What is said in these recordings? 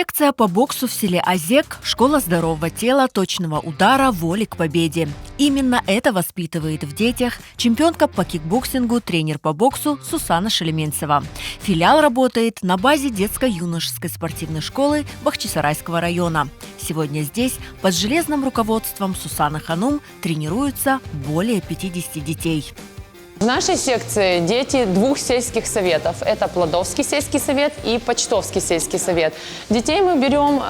Секция по боксу в селе Озек – школа здорового тела, точного удара, воли к победе. Именно это воспитывает в детях чемпионка по кикбоксингу, тренер по боксу Сусана Шелеменцева. Филиал работает на базе детско-юношеской спортивной школы Бахчисарайского района. Сегодня здесь под железным руководством Сусаны Ханум тренируются более 50 детей. В нашей секции дети двух сельских советов. Это Плодовский сельский совет и Почтовский сельский совет. Детей мы берем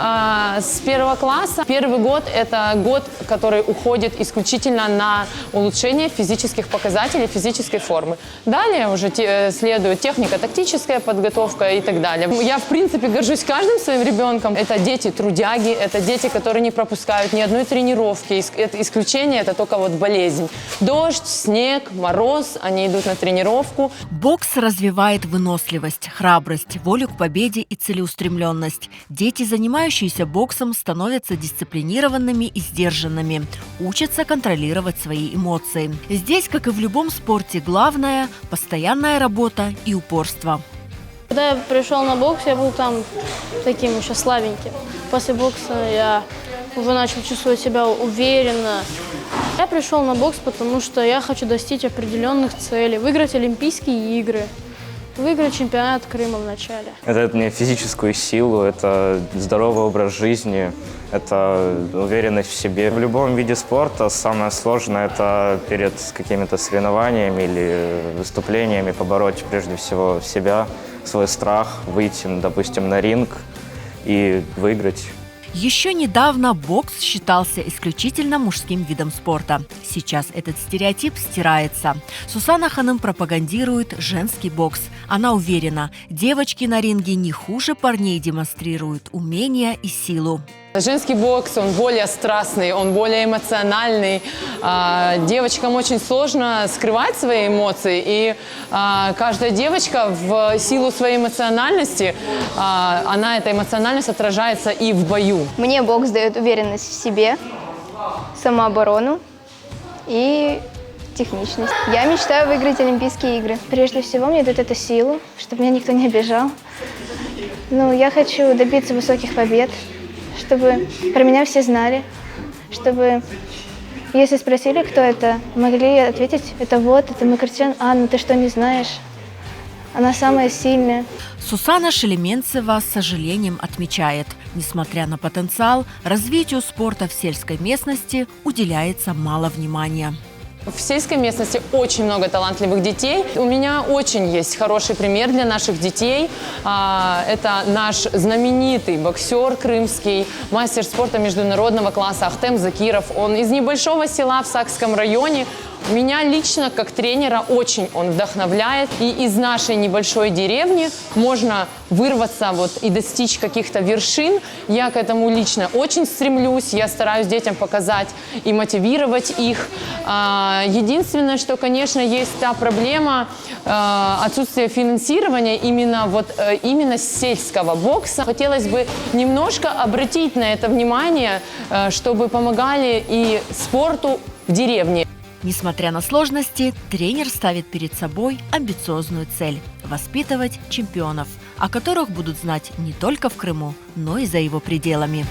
с первого класса. Первый год – это год, который уходит исключительно на улучшение физических показателей, физической формы. Далее уже следует технико-тактическая подготовка и так далее. Я, в принципе, горжусь каждым своим ребенком. Это дети-трудяги, это дети, которые не пропускают ни одной тренировки. Исключение – это только вот болезнь. Дождь, снег, мороз – они идут на тренировку. Бокс развивает выносливость, храбрость, волю к победе и целеустремленность. Дети, занимающиеся боксом, становятся дисциплинированными и сдержанными, учатся контролировать свои эмоции. Здесь, как и в любом спорте, главное – постоянная работа и упорство. Когда я пришел на бокс, я был там таким еще слабеньким. После бокса я уже начал чувствовать себя уверенно. Я пришел на бокс, потому что я хочу достичь определенных целей, выиграть Олимпийские игры, выиграть чемпионат Крыма в начале. Это дает мне физическую силу, это здоровый образ жизни, это уверенность в себе. В любом виде спорта самое сложное – это перед какими-то соревнованиями или выступлениями побороть прежде всего себя, свой страх, выйти, допустим, на ринг и выиграть. Еще недавно бокс считался исключительно мужским видом спорта. Сейчас этот стереотип стирается. Сусана Ханум пропагандирует женский бокс. Она уверена, девочки на ринге не хуже парней демонстрируют умения и силу. Женский бокс, он более страстный, он более эмоциональный. Девочкам очень сложно скрывать свои эмоции, и каждая девочка в силу своей эмоциональности, эта эмоциональность отражается и в бою. Мне бокс дает уверенность в себе, самооборону и техничность. Я мечтаю выиграть Олимпийские игры. Прежде всего, мне дает эту силу, чтобы меня никто не обижал. Я хочу добиться высоких побед, чтобы про меня все знали, чтобы, если спросили, кто это, могли ответить, это Макарчан Анна, ты что, не знаешь? Она самая сильная. Сусана Шелеменцева с сожалением отмечает, несмотря на потенциал, развитию спорта в сельской местности уделяется мало внимания. В сельской местности очень много талантливых детей. У меня очень есть хороший пример для наших детей. Это наш знаменитый боксер крымский, мастер спорта международного класса Ахтем Закиров. Он из небольшого села в Сакском районе. Меня лично, как тренера, очень он вдохновляет. И из нашей небольшой деревни можно вырваться и достичь каких-то вершин. Я к этому лично очень стремлюсь. Я стараюсь детям показать и мотивировать их. Единственное, что, конечно, есть та проблема отсутствия финансирования именно сельского бокса. Хотелось бы немножко обратить на это внимание, чтобы помогали и спорту в деревне. Несмотря на сложности, тренер ставит перед собой амбициозную цель – воспитывать чемпионов, о которых будут знать не только в Крыму, но и за его пределами.